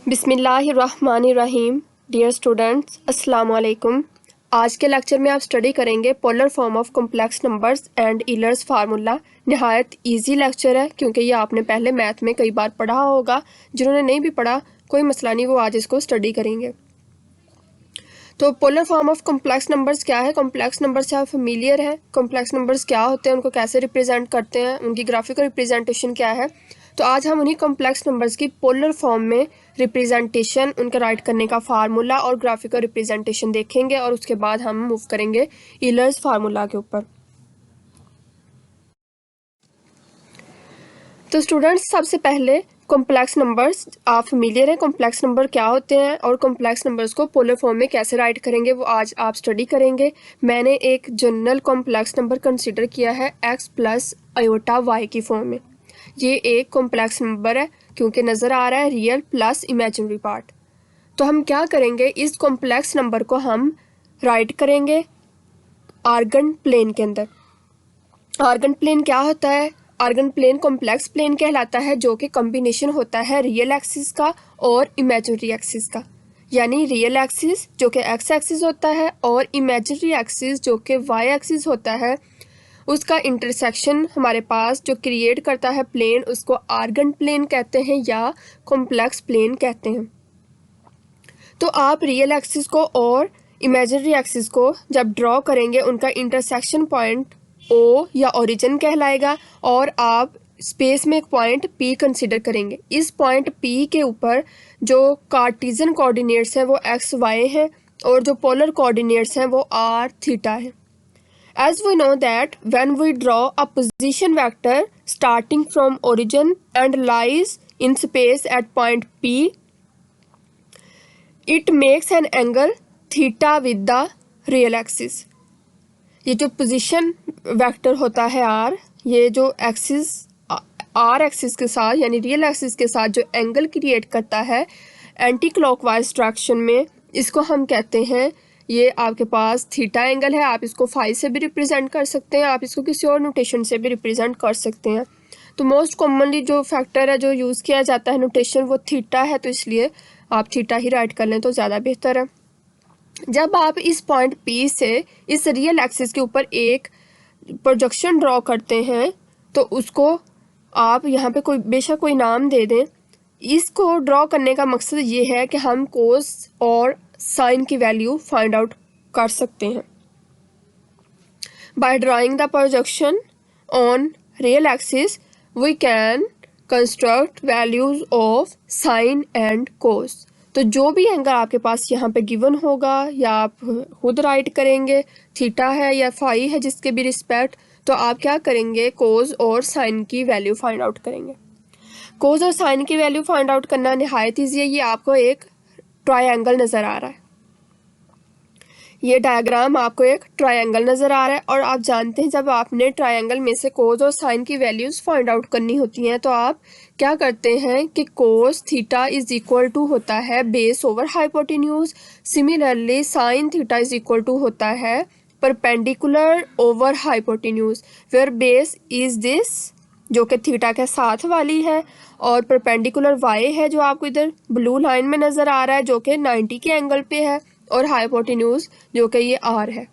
बिस्मिल्लाहिर्रहमानिर्रहीम। Dear students, अस्सलाम वालेकुम। आज के लेक्चर में आप स्टडी करेंगे polar form of complex numbers and Euler's formula. नहायत इजी लेक्चर है क्योंकि ये आपने पहले मैथ में कई बार पढ़ा होगा। जिन्होंने नहीं भी पढ़ा कोई मसला नहीं, वो आज इसको स्टडी करेंगे। तो polar form of complex numbers क्या है? कॉम्प्लेक्स नंबर्स से आप फेमिलियर हैं। कॉम्प्लेक्स नंबर्स क्या होते हैं, उनको कैसे रिप्रेजेंट करते हैं, उनकी ग्राफिकल रिप्रेजेंटेशन क्या है। तो आज हम उन्हीं कॉम्प्लेक्स नंबर्स की पोलर फॉर्म में रिप्रेजेंटेशन, उनका राइट करने का फार्मूला और ग्राफिकल रिप्रेजेंटेशन देखेंगे और उसके बाद हम मूव करेंगे ईलर्स फार्मूला के ऊपर। तो स्टूडेंट्स, सबसे पहले कॉम्प्लेक्स नंबर्स आप फेमिलियर हैं। कॉम्प्लेक्स नंबर क्या होते हैं और कॉम्प्लेक्स नंबर्स को पोलर फॉर्म में कैसे राइट करेंगे वो आज आप स्टडी करेंगे। मैंने एक जनरल कॉम्प्लेक्स नंबर कंसीडर किया है x प्लस आयोटा y की फॉर्म में। ये एक कॉम्प्लेक्स नंबर है क्योंकि नज़र आ रहा है रियल प्लस इमेजिनरी पार्ट। तो हम क्या करेंगे, इस कॉम्प्लेक्स नंबर को हम राइट करेंगे आर्गन प्लेन के अंदर। आर्गन प्लेन क्या होता है? आर्गन प्लेन कॉम्प्लेक्स प्लेन कहलाता है जो कि कॉम्बिनेशन होता है रियल एक्सिस का और इमेजिनरी एक्सिस का। यानी रियल एक्सिस जो कि एक्स एक्सिस होता है और इमेजिनरी एक्सिस जो कि वाई एक्सिस होता है, उसका इंटरसेक्शन हमारे पास जो क्रिएट करता है प्लेन, उसको आर्गन प्लेन कहते हैं या कॉम्प्लेक्स प्लेन कहते हैं। तो आप रियल एक्सिस को और इमेजिनरी एक्सिस को जब ड्रॉ करेंगे, उनका इंटरसेक्शन पॉइंट ओ या ओरिजिन कहलाएगा और आप स्पेस में एक पॉइंट पी कंसिडर करेंगे। इस पॉइंट पी के ऊपर जो कार्टेशियन कोऑर्डिनेट्स हैं वो एक्स वाई हैं और जो पोलर कोऑर्डिनेट्स हैं वो आर थीटा है। As we know that when we draw a position vector starting from origin and lies in space at point P, it makes an angle theta with the real axis. ये जो position vector होता है R, ये जो axis R axis के साथ यानी real axis के साथ जो एंगल क्रिएट करता है एंटी क्लॉकवाइज डायरेक्शन में, इसको हम कहते हैं, ये आपके पास थीटा एंगल है। आप इसको फाई से भी रिप्रेजेंट कर सकते हैं, आप इसको किसी और नोटेशन से भी रिप्रेजेंट कर सकते हैं। तो मोस्ट कॉमनली जो फैक्टर है जो यूज़ किया जाता है नोटेशन वो थीटा है, तो इसलिए आप थीटा ही राइट कर लें तो ज़्यादा बेहतर है। जब आप इस पॉइंट पी से इस रियल एक्सिस के ऊपर एक प्रोजेक्शन ड्रॉ करते हैं तो उसको आप यहाँ पे बेशक कोई नाम दे दें। इसको ड्रॉ करने का मकसद ये है कि हम कोस और साइन की वैल्यू फाइंड आउट कर सकते हैं। By drawing the projection on real axis we can construct values of sine and cos. तो जो भी एंगल आपके पास यहाँ पे गिवन होगा या आप खुद राइट करेंगे, थीटा है या फाई है जिसके भी रिस्पेक्ट, तो आप क्या करेंगे, कोस और साइन की वैल्यू फाइंड आउट करेंगे। कोस और साइन की वैल्यू फाइंड आउट करना नहायत ईजी है। ये आपको एक ट्रायंगल नज़र आ रहा है, ये डायग्राम आपको एक ट्रायंगल नज़र आ रहा है और आप जानते हैं जब आपने ट्रायंगल में से कोस और साइन की वैल्यूज़ फाइंड आउट करनी होती हैं तो आप क्या करते हैं कि cos theta is equal to होता है base over hypotenuse. Similarly sine theta is equal to होता है perpendicular over hypotenuse, where base is this जो कि थीटा के साथ वाली है और परपेंडिकुलर वाई है जो आपको इधर ब्लू लाइन में नज़र आ रहा है जो कि 90 के एंगल पे है, और हाइपोटेन्यूज जो कि ये आर है।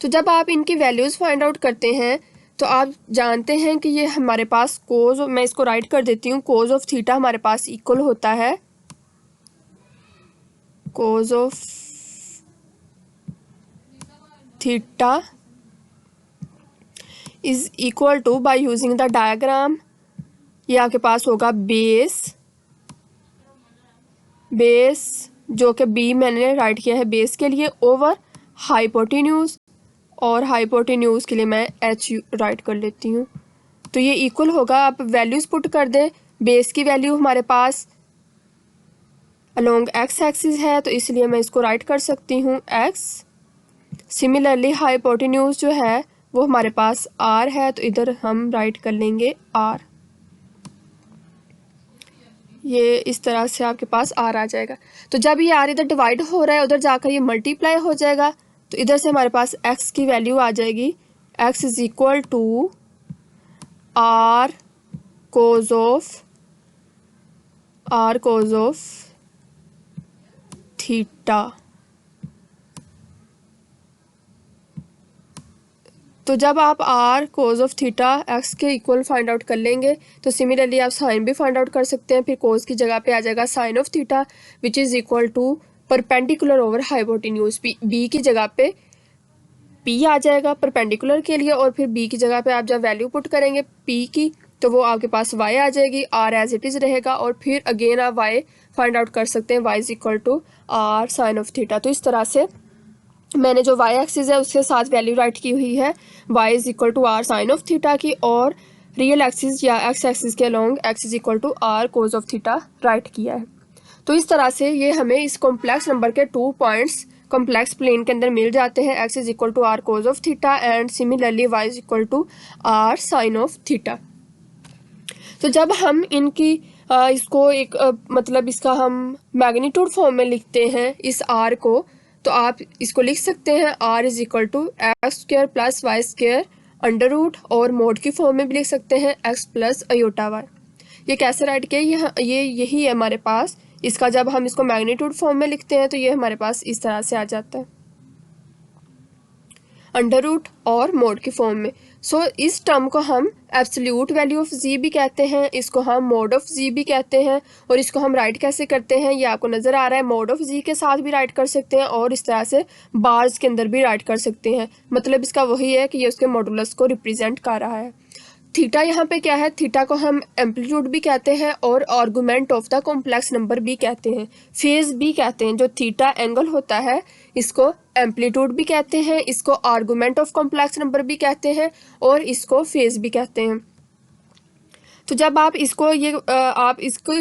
तो जब आप इनकी वैल्यूज़ फाइंड आउट करते हैं तो आप जानते हैं कि ये हमारे पास कोस, मैं इसको राइट कर देती हूँ, कोस ऑफ थीटा हमारे पास इक्वल होता है cos of theta is equal to, by using the diagram, ये आपके पास होगा बेस जो कि बी मैंने राइट किया है बेस के लिए, ओवर हाइपोटेन्यूज, और हाइपोटेन्यूज के लिए मैं एच राइट कर लेती हूँ। तो ये इक्वल होगा, आप वैल्यूज़ पुट कर दें। बेस की वैल्यू हमारे पास अलोंग एक्स एक्सिस है तो इसलिए मैं इसको राइट कर सकती हूँ एक्स। सिमिलरली हाइपोटेन्यूज जो है वो हमारे पास आर है तो इधर हम राइट कर लेंगे आर। ये इस तरह से आपके पास आर आ जाएगा। तो जब ये आर इधर डिवाइड हो रहा है उधर जाकर ये मल्टीप्लाई हो जाएगा तो इधर से हमारे पास एक्स की वैल्यू आ जाएगी, x is equal to r cos of r cos of theta. तो जब आप r cos of theta x के इक्वल फाइंड आउट कर लेंगे तो सिमिलरली आप साइन भी फाइंड आउट कर सकते हैं। फिर कोज की जगह पे आ जाएगा sine of theta which is equal to perpendicular over hypotenuse. B की जगह पे पी आ जाएगा परपेंडिकुलर के लिए, और फिर बी की जगह पे आप जब वैल्यू पुट करेंगे पी की तो वो आपके पास वाई आ जाएगी, आर एज इट इज़ रहेगा, और फिर अगेन आप वाई फाइंड आउट कर सकते हैं, y is equal to r sine of theta. तो इस तरह से मैंने जो वाई एक्सिस है उसके साथ वैल्यू राइट की हुई है y is equal to r sine of theta की, और रियल एक्सिस या एक्स एक्सिस के along x is equal to r cos of theta write किया है। तो इस तरह से ये हमें इस कॉम्प्लेक्स नंबर के 2 पॉइंट्स कॉम्प्लेक्स प्लेन के अंदर मिल जाते हैं, x is equal to r cos of theta and similarly y is equal to r sine of theta. तो जब हम इनकी इसको एक मतलब इसका हम मैग्नीट्यूड फॉर्म में लिखते हैं इस आर को, तो आप इसको लिख सकते हैं r is equal to x square plus y square under root, और मोड की फॉर्म में भी लिख सकते हैं एक्स प्लस अयोटा वाई। ये कैसे राइट किया, ये यही है हमारे पास। इसका जब हम इसको मैग्नीट्यूड फॉर्म में लिखते हैं तो ये हमारे पास इस तरह से आ जाता है अंडर रूट और मोड की फॉर्म में। सो इस टर्म को हम एब्सोल्यूट वैल्यू ऑफ जी भी कहते हैं, इसको हम मोड ऑफ जी भी कहते हैं, और इसको हम राइट कैसे करते हैं ये आपको नज़र आ रहा है। मोड ऑफ जी के साथ भी राइट कर सकते हैं और इस तरह से बार्स के अंदर भी राइट कर सकते हैं। मतलब इसका वही है कि ये उसके मॉडुलस को रिप्रेजेंट कर रहा है। थीटा यहाँ पे क्या है, थीटा को हम एम्पलीट्यूड भी कहते हैं और argument of the complex number भी कहते हैं, फेज भी कहते हैं। जो थीटा एंगल होता है इसको एम्पलीट्यूड भी कहते हैं, इसको आर्गुमेंट ऑफ कॉम्प्लेक्स नंबर भी कहते हैं, और इसको फेज भी कहते हैं। तो जब आप इसको आप इसको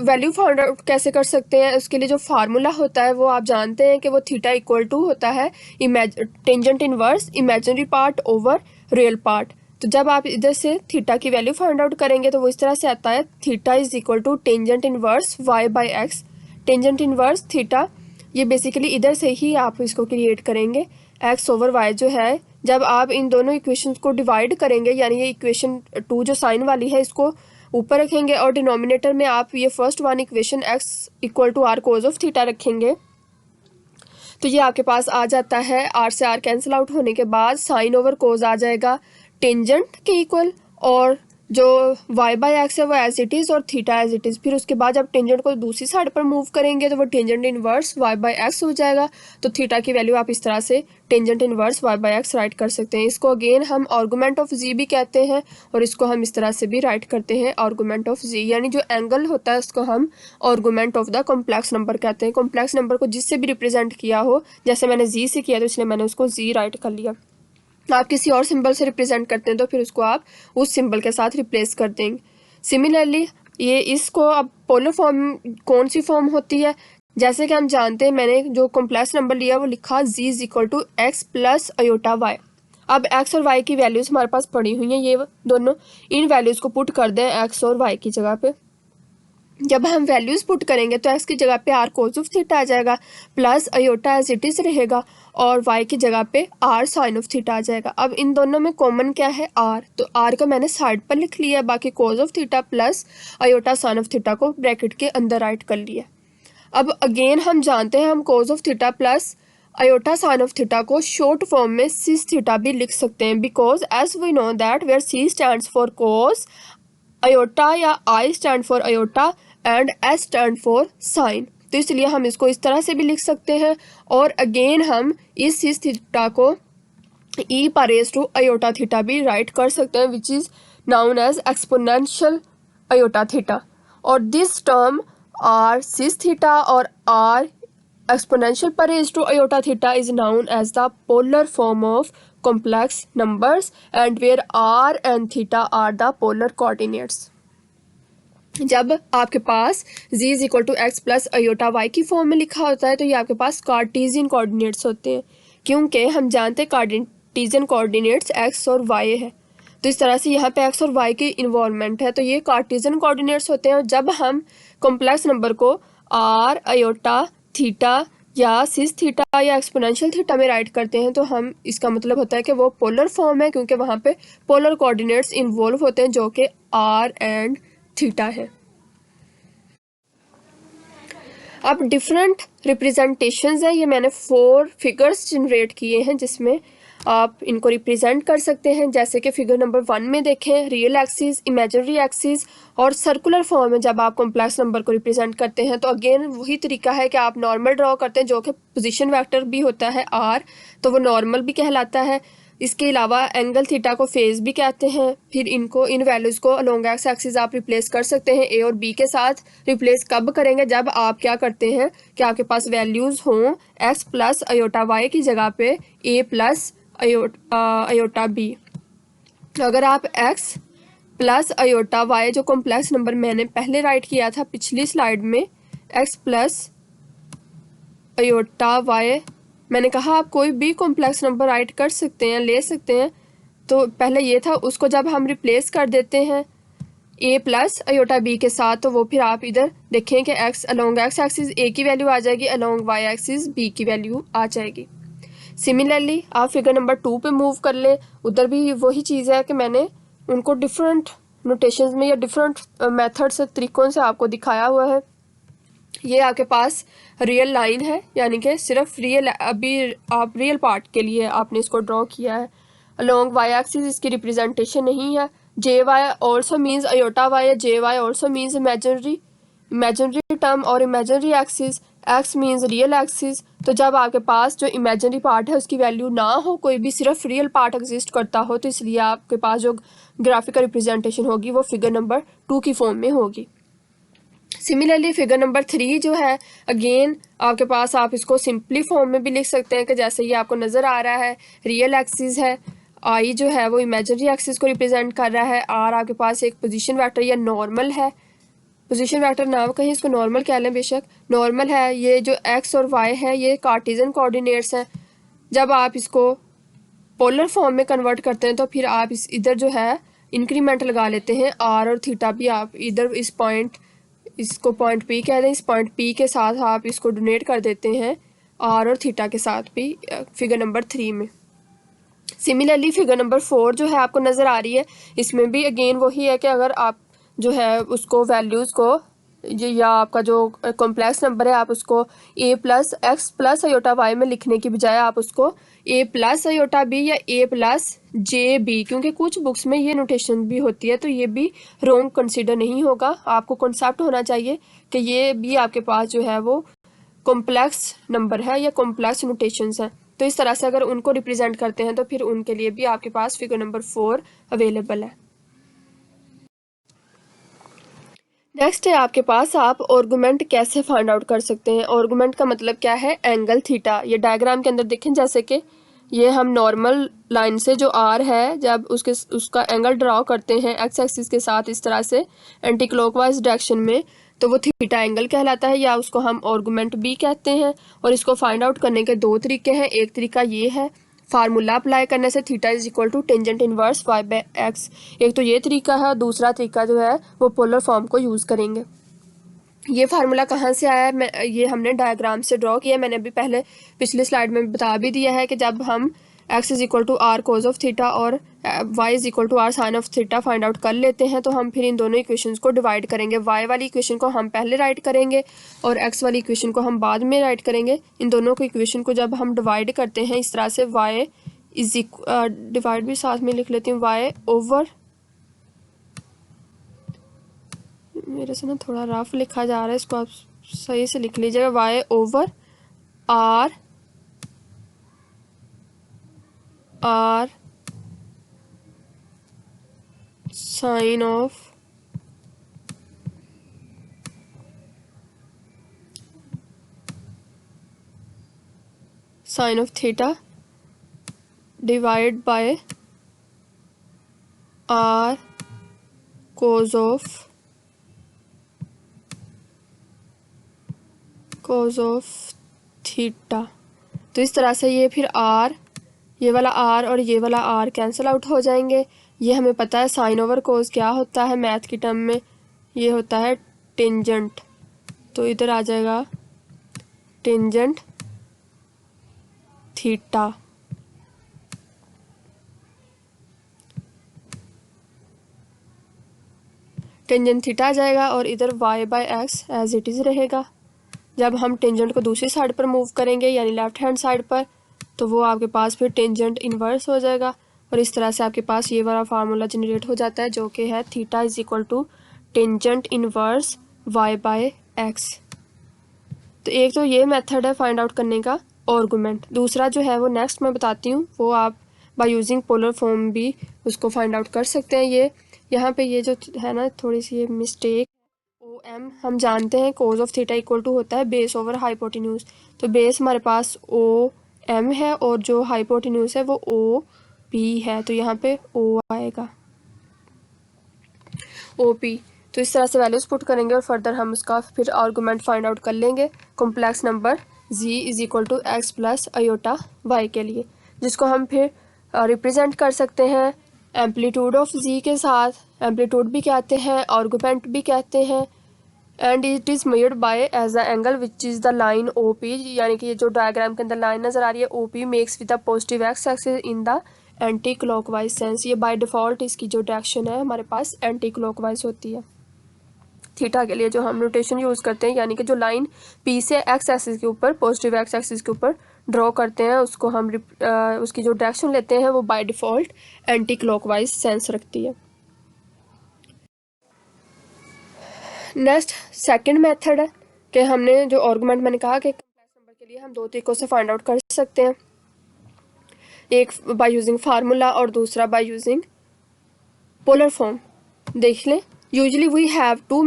वैल्यू फाइंड आउट कैसे कर सकते हैं, उसके लिए जो फार्मूला होता है वो आप जानते हैं कि वो थीटा इक्वल टू होता है tangent inverse imaginary part over real part. तो जब आप इधर से थीटा की वैल्यू फाइंड आउट करेंगे तो वो इस तरह से आता है theta is equal to tangent inverse y by x. Tangent inverse theta ये बेसिकली इधर से ही आप इसको क्रिएट करेंगे, एक्स ओवर वाई जो है। जब आप इन दोनों इक्वेशंस को डिवाइड करेंगे, यानी ये इक्वेशन 2 जो साइन वाली है इसको ऊपर रखेंगे और डिनोमिनेटर में आप ये first one equation x equal to r cos of theta रखेंगे, तो ये आपके पास आ जाता है। आर से आर कैंसिल आउट होने के बाद साइन ओवर कोज आ जाएगा टेंजेंट के इक्वल, और जो वाई बाई एक्स है वो एज इट इज़ और थीटा एज इट इज़। फिर उसके बाद जब टेंजेंट को दूसरी साइड पर मूव करेंगे तो वो tangent inverse y by x हो जाएगा। तो थीटा की वैल्यू आप इस तरह से tangent inverse y by x write कर सकते हैं। इसको अगेन हम आर्गुमेंट ऑफ जी भी कहते हैं, और इसको हम इस तरह से भी राइट करते हैं आर्गुमेंट ऑफ जी, यानी जो एंगल होता है उसको हम argument of the complex number कहते हैं। कॉम्प्लेक्स नंबर को जिससे भी रिप्रेजेंट किया हो, जैसे मैंने जी से किया तो इसलिए मैंने उसको जी राइट कर लिया। आप किसी और सिंबल से रिप्रेजेंट करते हैं तो फिर उसको आप उस सिंबल के साथ रिप्लेस कर देंगे। सिमिलरली ये इसको अब पोलर फॉर्म कौन सी फॉर्म होती है, जैसे कि हम जानते हैं मैंने जो कॉम्प्लेक्स नंबर लिया वो लिखा z is equal to x plus iota y. अब एक्स और वाई की वैल्यूज़ हमारे पास पड़ी हुई हैं, ये दोनों, इन वैल्यूज़ को पुट कर दें एक्स और वाई की जगह पे। जब हम वैल्यूज़ पुट करेंगे तो एक्स की जगह पे आर कोस ऑफ थीटा आ जाएगा, plus iota as it is रहेगा, और वाई की जगह पे आर साइन ऑफ थीटा आ जाएगा। अब इन दोनों में कॉमन क्या है, आर, तो आर को मैंने साइड पर लिख लिया, बाकी कोस of theta plus iota sine of theta को ब्रैकेट के अंदर राइट कर लिया। अब अगेन हम जानते हैं हम cos of theta plus iota sine of theta को शॉर्ट फॉर्म में सिस थीटा भी लिख सकते हैं, because as we know that where C stands for cos iota या I stand for iota and S stand for sine, तो इसलिए हम इसको इस तरह से भी लिख सकते हैं। और अगेन हम इस सिस थीटा को ई पर रेज टू अयोटा थीटा भी राइट कर सकते हैं, which is known as exponential iota theta. और this term R cis theta और R exponential per raised to iota theta is known as the polar form of complex numbers, and where r and theta are the polar coordinates. जब आपके पास z is equal to x plus iota y की form में लिखा होता है तो ये आपके पास कार्टेशियन कोऑर्डिनेट्स होते हैं, क्योंकि हम जानते हैं कार्टेशियन कोऑर्डिनेट्स एक्स और वाई है। तो इस तरह से यहाँ पे एक्स और वाई की इन्वॉल्वमेंट है, तो ये कार्टेशियन कोऑर्डिनेट्स होते हैं। और जब हम कॉम्प्लेक्स नंबर को आर अयोटा थीटा या सिस थीटा या एक्सपोनेंशियल थीटा में राइट करते हैं तो हम इसका मतलब होता है कि वो पोलर फॉर्म है, क्योंकि वहाँ पे पोलर कोऑर्डिनेट्स इन्वॉल्व होते हैं जो कि आर एंड थीटा है। अब डिफरेंट रिप्रेजेंटेशंस हैं, ये मैंने 4 फिगर्स जनरेट किए हैं जिसमें आप इनको रिप्रेजेंट कर सकते हैं। जैसे कि फिगर नंबर 1 में देखें, रियल एक्सिस, इमेजिनरी एक्सिस और सर्कुलर फॉर्म में जब आप कॉम्प्लेक्स नंबर को रिप्रेजेंट करते हैं तो अगेन वही तरीका है कि आप नॉर्मल ड्रॉ करते हैं जो कि पोजीशन वेक्टर भी होता है आर, तो वो नॉर्मल भी कहलाता है। इसके अलावा एंगल थीटा को फेज भी कहते हैं। फिर इनको इन वैल्यूज़ को अलोंग एक्स एक्सिस आप रिप्लेस कर सकते हैं ए और बी के साथ। रिप्लेस कब करेंगे? जब आप क्या करते हैं कि आपके पास वैल्यूज़ हों एक्स प्लस अयोटा वाई की जगह पे ए प्लस अयोटा बी। अगर आप एक्स प्लस अयोटा वाई जो कॉम्प्लेक्स नंबर मैंने पहले राइट किया था पिछली स्लाइड में, एक्स प्लस अयोटा वाई, मैंने कहा आप कोई भी कॉम्प्लेक्स नंबर राइट कर सकते हैं, ले सकते हैं। तो पहले ये था, उसको जब हम रिप्लेस कर देते हैं ए प्लस अयोटा बी के साथ, तो वो फिर आप इधर देखें कि एक्स अलोंग एक्स एक्सिस ए की वैल्यू आ जाएगी, अलोंग वाई एक्सिस बी की वैल्यू आ जाएगी। सिमिलरली आप फिगर नंबर 2 पे मूव कर लें, उधर भी वही चीज़ है कि मैंने उनको डिफरेंट नोटेशंस में या डिफरेंट मेथड से, तरीक़ों से आपको दिखाया हुआ है। ये आपके पास रियल लाइन है, यानी कि सिर्फ रियल, अभी आप रियल पार्ट के लिए आपने इसको ड्रॉ किया है। अलोंग वाई एक्सिस इसकी रिप्रेजेंटेशन नहीं है। J y also means iota y, j y also means imaginary term और imaginary axis, x means real axis. तो जब आपके पास जो इमेजिनरी पार्ट है उसकी वैल्यू ना हो, कोई भी सिर्फ रियल पार्ट एग्जिस्ट करता हो, तो इसलिए आपके पास जो ग्राफिकल रिप्रेजेंटेशन होगी वो फिगर नंबर 2 की फॉर्म में होगी। सिमिलरली फिगर नंबर 3 जो है, अगेन आपके पास, आप इसको सिंपली फॉर्म में भी लिख सकते हैं कि जैसे ये आपको नज़र आ रहा है, रियल एक्सिस है, आई जो है वो इमेजिनरी एक्सिस को रिप्रेजेंट कर रहा है, आर आपके पास एक पोजीशन वेक्टर या नॉर्मल है, पोजीशन वेक्टर ना कहीं इसको नॉर्मल कह लें, बेशक नॉर्मल है। ये जो एक्स और वाई है ये कार्टेशियन कोऑर्डिनेट्स हैं। जब आप इसको पोलर फॉर्म में कन्वर्ट करते हैं तो फिर आप इस इधर जो है इंक्रीमेंट लगा लेते हैं, आर और थीटा भी आप इधर इस पॉइंट, इसको पॉइंट पी कह दें, इस पॉइंट पी के साथ आप इसको डोनेट कर देते हैं आर और थीटा के साथ भी फिगर नंबर 3 में। सिमिलरली फिगर नंबर 4 जो है आपको नज़र आ रही है, इसमें भी अगेन वही है कि अगर आप जो है उसको वैल्यूज़ को या आपका जो कॉम्प्लेक्स नंबर है आप उसको a plus x plus iota y में लिखने की बजाय आप उसको ए प्लस अयोटा बी या ए प्लस जे बी, क्योंकि कुछ बुक्स में ये नोटेशन भी होती है तो ये भी रॉन्ग कंसीडर नहीं होगा। आपको कॉन्सेप्ट होना चाहिए कि ये भी आपके पास जो है वो कॉम्प्लेक्स नंबर है या कॉम्प्लेक्स नोटेशंस हैं। तो इस तरह से अगर उनको रिप्रेजेंट करते हैं तो फिर उनके लिए भी आपके पास फिगर नंबर 4 अवेलेबल है। नेक्स्ट है आपके पास, आप आर्गुमेंट कैसे फाइंड आउट कर सकते हैं। आर्गुमेंट का मतलब क्या है? Angle theta. ये डायग्राम के अंदर देखें, जैसे कि ये हम नॉर्मल लाइन से जो आर है, जब उसका एंगल ड्रॉ करते हैं एक्स एक्सिस के साथ इस तरह से एंटी क्लॉकवाइज डायरेक्शन में, तो वो थीटा एंगल कहलाता है, या उसको हम आर्गुमेंट भी कहते हैं। और इसको फाइंड आउट करने के 2 तरीके हैं। एक तरीका ये है, फार्मूला अप्लाई करने से, theta is equal to tangent inverse y by x. एक तो ये तरीका है, और दूसरा तरीका जो है वो पोलर फॉर्म को यूज़ करेंगे। ये फार्मूला कहाँ से आया है? ये हमने डायग्राम से ड्रॉ किया। मैंने अभी पहले पिछले स्लाइड में बता भी दिया है कि जब हम x is equal to r cos of theta और y is equal to r sine of theta find out कर लेते हैं, तो हम फिर इन दोनों इक्वेशंस को डिवाइड करेंगे। वाई वाली इक्वेशन को हम पहले राइट करेंगे और एक्स वाली इक्वेशन को हम बाद में राइट करेंगे। इन दोनों को इक्वेशन को जब हम डिवाइड करते हैं इस तरह से, वाई इज डिवाइड भी साथ में लिख लेती हूँ, वाई ओवर, मेरे से ना थोड़ा रफ लिखा जा रहा है, इसको आप सही से लिख लीजिएगा, y over r r sine of theta divide by r cos of theta. तो इस तरह से ये फिर आर, ये वाला आर और ये वाला आर कैंसिल आउट हो जाएंगे। ये हमें पता है साइन ओवर कोस क्या होता है मैथ की टर्म में, ये होता है टेंजेंट। तो इधर आ जाएगा टेंजेंट थीटा। टेंजेंट थीटा आ जाएगा और इधर y by x as it is रहेगा। जब हम टेंजेंट को दूसरी साइड पर मूव करेंगे यानी लेफ्ट हैंड साइड पर, तो वो आपके पास फिर टेंजेंट इन्वर्स हो जाएगा और इस तरह से आपके पास ये वाला फार्मूला जनरेट हो जाता है जो कि है theta is equal to tangent inverse y by x. तो एक तो ये मेथड है फाइंड आउट करने का आर्गुमेंट। दूसरा जो है वो नेक्स्ट मैं बताती हूँ, वो आप बाय यूजिंग पोलर फॉर्म भी उसको फाइंड आउट कर सकते हैं। ये यहाँ पे ये जो है ना थोड़ी सी ये मिस्टेक, ओ एम हम जानते हैं cos of theta equal to होता है बेस ओवर हाइपोटेन्यूज। तो बेस हमारे पास ओ एम है और जो हाइपोटेन्यूज है वो ओ पी है, तो यहाँ पे ओ आएगा ओ पी। तो इस तरह से वैल्यूज पुट करेंगे और फर्दर हम उसका फिर आर्गूमेंट फाइंड आउट कर लेंगे complex number z is equal to x plus iota y के लिए, जिसको हम फिर रिप्रेजेंट कर सकते हैं एम्पलीट्यूड ऑफ z के साथ। एम्पलीट्यूड भी कहते हैं, आर्गूमेंट भी कहते हैं, and it is measured by as the angle which is the line O P, यानी कि ये जो डायग्राम के अंदर लाइन नज़र आ रही है O P makes with the positive x axis in the anti clockwise sense. ये बाय डिफ़ॉल्ट इसकी जो डायरेक्शन है हमारे पास एंटी क्लॉकवाइज होती है। थीटा के लिए जो हम नोटेशन यूज़ करते हैं यानी कि जो लाइन पी से एक्स एक्सिस के ऊपर पॉजिटिव एक्स एक्सिस के ऊपर ड्रॉ करते हैं उसको हम उसकी जो डायरेक्शन लेते हैं वो by default anti clockwise sense रखती है। नेक्स्ट सेकंड मेथड है कि हमने जो आर्गुमेंट मैंने कहा कि कॉम्प्लेक्स नंबर के लिए हम दो तरीकों से फाइंड आउट कर सकते हैं, एक बाय यूजिंग फार्मूला और दूसरा बाय यूजिंग पोलर फॉर्म। देख लें, usually we have two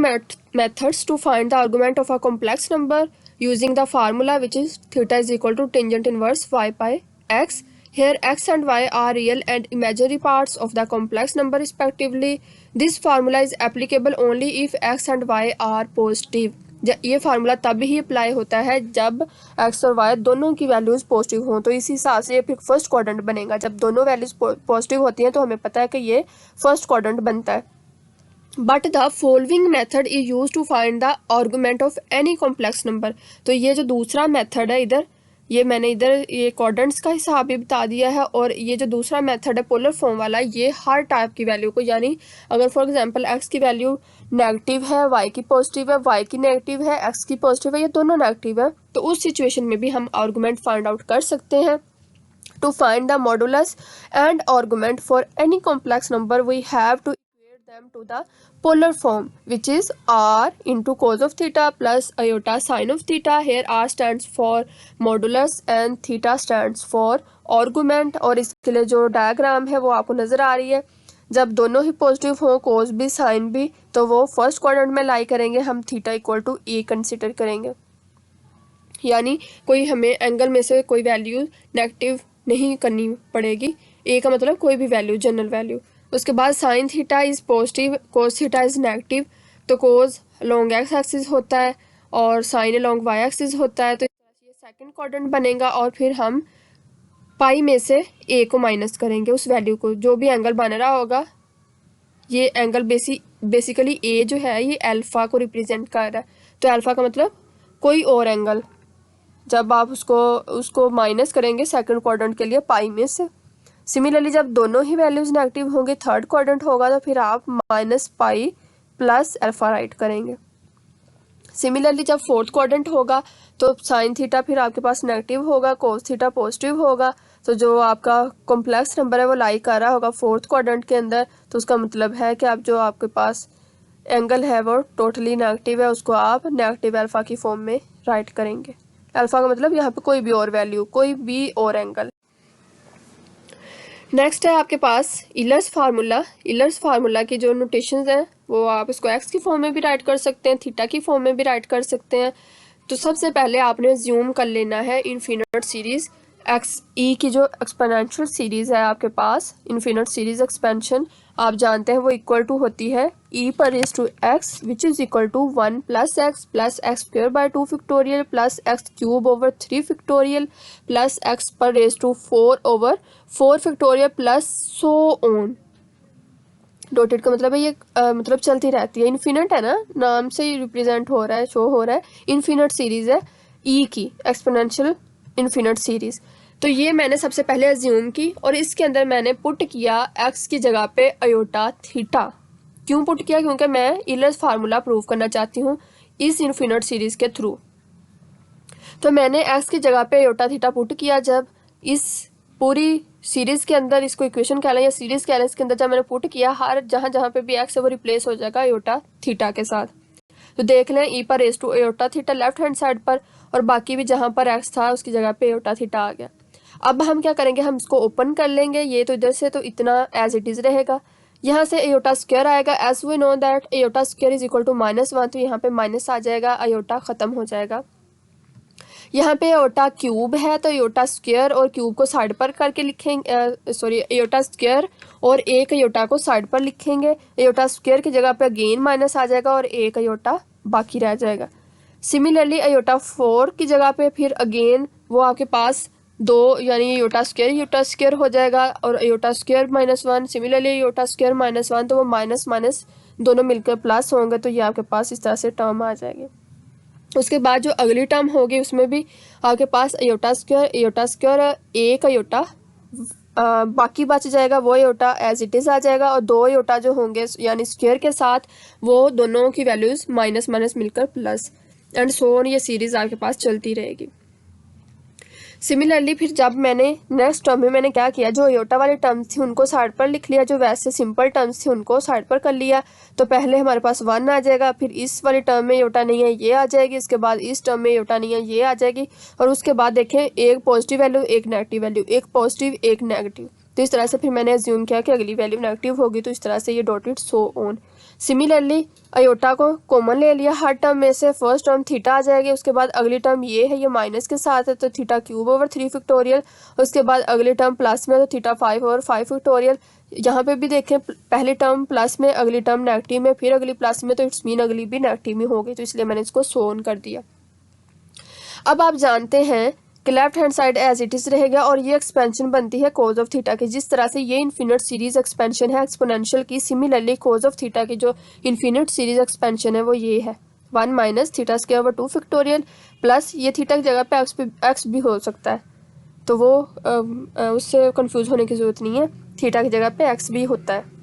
methods to find the argument of a complex number using the formula which is theta is equal to tangent inverse y by x. Here x and y are real and imaginary parts of the complex number respectively. This formula is applicable only if x and y are positive. ये formula तब ही apply होता है जब x और y दोनों की values positive हों। तो इसी हिसाब से ये फिर फर्स्ट क्वाड्रेंट बनेगा। जब दोनों वैल्यूज़ पॉजिटिव होती हैं तो हमें पता है कि ये फर्स्ट क्वाड्रेंट बनता है। But the following method is use to find the argument of any complex number. तो ये जो दूसरा मेथड है इधर ये मैंने इधर ये क्वाड्रेंट्स का हिसाब भी बता दिया है, और ये जो दूसरा मेथड है पोलर फॉर्म वाला ये हर टाइप की वैल्यू को, यानी अगर फॉर एग्जांपल x की वैल्यू नेगेटिव है, y की पॉजिटिव है, y की नेगेटिव है, x की पॉजिटिव है, ये दोनों नेगेटिव है, तो उस सिचुएशन में भी हम आर्गुमेंट फाइंड आउट कर सकते हैं। To find the modulus and argument for any complex number, we have to equate them to the polar form, which is r into cos of theta plus iota sin of theta. Here r stands for modulus and theta stands for argument। और इसके लिए जो diagram है वो आपको नज़र आ रही है। जब दोनों ही पॉजिटिव हो, कोस भी साइन भी, तो वो फर्स्ट क्वाड्रेंट में लाई करेंगे। हम theta equal to A consider करेंगे, यानी कोई हमें एंगल में से कोई वैल्यू नेगेटिव नहीं करनी पड़ेगी। ए का मतलब कोई भी वैल्यू, जनरल वैल्यू। उसके बाद sine theta is positive, cos theta is negative, तो कोस लॉन्ग एक्स एक्सिस होता है और साइन लॉन्ग वाई एक्सिस होता है। तो इस तरह से ये सेकंड क्वाड्रेंट बनेगा और फिर हम पाई में से ए को माइनस करेंगे, उस वैल्यू को, जो भी एंगल बन रहा होगा। ये एंगल बेसिकली ए जो है ये अल्फ़ा को रिप्रेजेंट कर रहा है, तो अल्फ़ा का मतलब कोई और एंगल। जब आप उसको माइनस करेंगे सेकंड क्वाड्रेंट के लिए पाई में से। सिमिलरली जब दोनों ही वैल्यूज़ नेगेटिव होंगे, थर्ड क्वाड्रेंट होगा, तो फिर आप minus pi plus alpha right करेंगे। सिमिलरली जब फोर्थ क्वाड्रेंट होगा तो साइन थीटा फिर आपके पास नेगेटिव होगा, कोस थीटा पॉजिटिव होगा। तो जो आपका कॉम्प्लेक्स नंबर है वो लाई कर रहा होगा फोर्थ क्वाड्रेंट के अंदर, तो उसका मतलब है कि आप जो आपके पास एंगल है वो टोटली नेगेटिव है, उसको आप नेगेटिव अल्फ़ा की फॉर्म में राइट करेंगे। अल्फ़ा का मतलब यहाँ पे कोई भी और वैल्यू, कोई भी और एंगल। नेक्स्ट है आपके पास इलर्स फार्मूला। इलर्स फार्मूला की जो नोटेशंस हैं वो आप इसको एक्स की फॉर्म में भी राइट कर सकते हैं, थीटा की फॉर्म में भी राइट कर सकते हैं। तो सबसे पहले आपने ज्यूम कर लेना है इनफिनिट सीरीज़ एक्स ई की जो एक्सपोनेंशियल सीरीज़ है आपके पास, इनफिनिट सीरीज़ एक्सपेंशन आप जानते हैं वो इक्वल टू होती है e पर raise to x which is equal to 1 plus x square by 2 factorial plus x cube over 3 factorial plus x पर raise to 4 over 4 factorial plus so on. Dotted का मतलब है ये मतलब चलती रहती है, इन्फिनिट है ना, नाम से ही रिप्रेजेंट हो रहा है, शो हो रहा है। इन्फिनिट सीरीज़ है e की, एक्सपोनेंशियल इन्फिनिट सीरीज़। तो ये मैंने सबसे पहले अज्यूम की और इसके अंदर मैंने पुट किया x की जगह पे अयोटा थीटा। क्यों पुट किया? क्योंकि मैं इलर्स फार्मूला प्रूव करना चाहती हूँ इस इन्फिनिट सीरीज़ के थ्रू। तो मैंने एक्स की जगह पे आयोटा थीटा पुट किया। जब इस पूरी सीरीज़ के अंदर इसको इक्वेशन कह लें या सीरीज़ कह लें, इसके अंदर जब मैंने पुट किया, हर जहाँ जहाँ पे भी एक्स है वो रिप्लेस हो जाएगा आयोटा थीटा के साथ। तो देख लें ई पर raise to iota theta left hand side पर, और बाकी भी जहाँ पर एक्स था उसकी जगह पे आयोटा थीटा आ गया। अब हम क्या करेंगे, हम इसको ओपन कर लेंगे। ये तो इधर से तो इतना एज इट इज़ रहेगा। यहाँ से आयोटा स्क्वायर आएगा। As we know that iota square is equal to -1, तो यहाँ पे माइनस आ जाएगा, आयोटा ख़त्म हो जाएगा। यहाँ पे आयोटा क्यूब है तो आयोटा स्क्वायर और क्यूब को साइड पर करके लिखेंगे, सॉरी आयोटा स्क्वायर और एक आयोटा को साइड पर लिखेंगे। आयोटा स्क्वायर की जगह पे अगेन माइनस आ जाएगा और एक आयोटा बाकी रह जाएगा। सिमिलरली आयोटा 4 की जगह पे फिर अगेन वो आपके पास 2 यानी आयोटा स्क्वायर हो जाएगा और iota square -1। Similarly iota square -1, तो वो माइनस माइनस दोनों मिलकर प्लस होंगे, तो ये आपके पास इस तरह से टर्म आ जाएगी। उसके बाद जो अगली टर्म होगी उसमें भी आपके पास आयोटा स्क्वायर एक आयोटा बाकी बच जाएगा, वो आयोटा एज इट इज़ आ जाएगा, और 2 आयोटा जो होंगे यानी स्क्वायर के साथ वो दोनों की वैल्यूज़ माइनस माइनस मिलकर प्लस, एंड सो ऑन। ये सीरीज़ आपके पास चलती रहेगी। सिमिलरली फिर जब मैंने नेक्स्ट टर्म में मैंने क्या किया, जो आयोटा वाली टर्म्स थी उनको साइड पर लिख लिया, जो वैसे सिंपल टर्म्स थी उनको साइड पर कर लिया। तो पहले हमारे पास 1 आ जाएगा, फिर इस वाली टर्म में आयोटा नहीं है ये आ जाएगी, इसके बाद इस टर्म में आयोटा नहीं है ये आ जाएगी, और उसके बाद देखें एक पॉजिटिव वैल्यू एक नेगेटिव वैल्यू, एक पॉजिटिव एक नेगेटिव। तो इस तरह से फिर मैंने एज्यूम किया कि अगली वैल्यू नेगेटिव होगी, तो इस तरह से ये dotted so on. Similarly iota को कॉमन ले लिया हर टर्म में से, फर्स्ट टर्म थीटा आ जाएगी, उसके बाद अगली टर्म ये है, ये माइनस के साथ है तो थीटा क्यूब ओवर 3 फैक्टोरियल, उसके बाद अगली टर्म प्लस में तो थीटा 5 ओवर 5 फैक्टोरियल। यहाँ पे भी देखें पहली टर्म प्लस में, अगली टर्म नेगेटिव में, फिर अगली प्लस में, तो इट्स मीन अगली भी नेगेटिव में होगी, तो इसलिए मैंने इसको सो ऑन कर दिया। अब आप जानते हैं कि left hand side as it is रहेगा और ये एक्सपेंशन बनती है कोज ऑफ थीटा की। जिस तरह से ये इन्फिनिट सीरीज एक्सपेंशन है एक्सपोनेंशियल की, सिमिलरली कोज ऑफ थीटा की जो इन्फिनिट सीरीज एक्सपेंशन है वो ये है 1 minus theta square over 2 factorial plus ये थीटा की जगह पे एक्स भी हो सकता है, तो वो उससे कंफ्यूज होने की ज़रूरत नहीं है, थीटा की जगह पे एक्स भी होता है।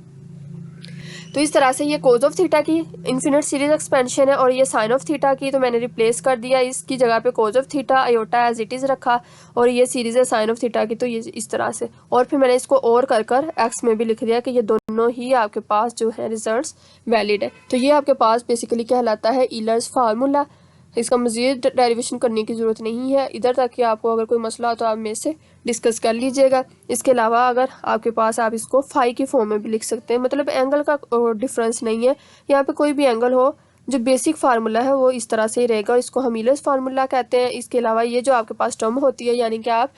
तो इस तरह से ये कोज ऑफ थीटा की इन्फिनिट सीरीज एक्सपेंशन है और ये साइन ऑफ थीटा की, तो मैंने रिप्लेस कर दिया, इसकी जगह पे cos of theta iota as it is रखा, और ये सीरीज़ है साइन ऑफ थीटा की, तो ये इस तरह से। और फिर मैंने इसको और कर एक्स में भी लिख दिया कि ये दोनों ही आपके पास जो है रिजल्ट्स वैलिड है। तो ये आपके पास बेसिकली कहलाता है ईलर्स फार्मूला। इसका मज़ीद डेरिवेशन करने की ज़रूरत नहीं है, इधर तक कि आपको अगर कोई मसला हो तो आप मेरे से डिस्कस कर लीजिएगा। इसके अलावा अगर आपके पास, आप इसको फाई की फॉर्म में भी लिख सकते हैं, मतलब एंगल का डिफरेंस नहीं है, यहाँ पे कोई भी एंगल हो, जो बेसिक फार्मूला है वो इस तरह से ही रहेगा, इसको हम ईलर्स फार्मूला कहते हैं। इसके अलावा ये जो आपके पास टर्म होती है, यानी कि आप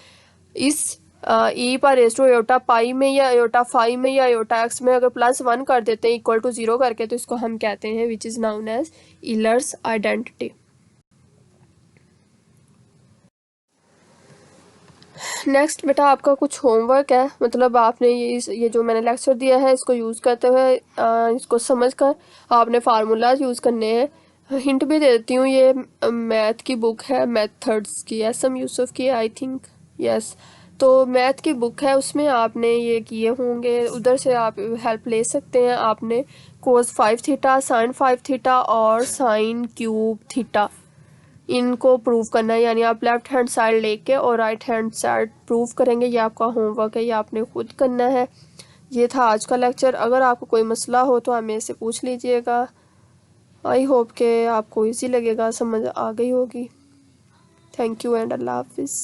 इस ई पर रेस टू आयोटा पाई में या आयोटा फाई में या आयोटा एक्स में अगर +1 कर देते हैं इक्वल टू 0 करके, तो इसको हम कहते हैं which is known as Euler's identity. Next बेटा आपका कुछ होमवर्क है, मतलब आपने ये जो मैंने लेक्चर दिया है इसको यूज़ करते हुए इसको समझकर आपने फार्मूलाज यूज़ करने हैं। हिंट भी दे देती हूँ, ये मैथ की बुक है, मेथड्स की, SM यूसुफ की आई थिंक, यस। तो मैथ की बुक है, उसमें आपने ये किए होंगे, उधर से आप हेल्प ले सकते हैं। आपने कोस 5 थीटा, साइन 5 थीटा और साइन क्यूब थीटा इनको प्रूव करना है, यानी आप लेफ्ट हैंड साइड लेके और राइट हैंड साइड प्रूव करेंगे। ये आपका होमवर्क है, ये आपने खुद करना है। ये था आज का लेक्चर। अगर आपको कोई मसला हो तो आप मेरे से पूछ लीजिएगा। आई होप के आपको इजी लगेगा, समझ आ गई होगी। थैंक यू एंड अल्लाह हाफिज़।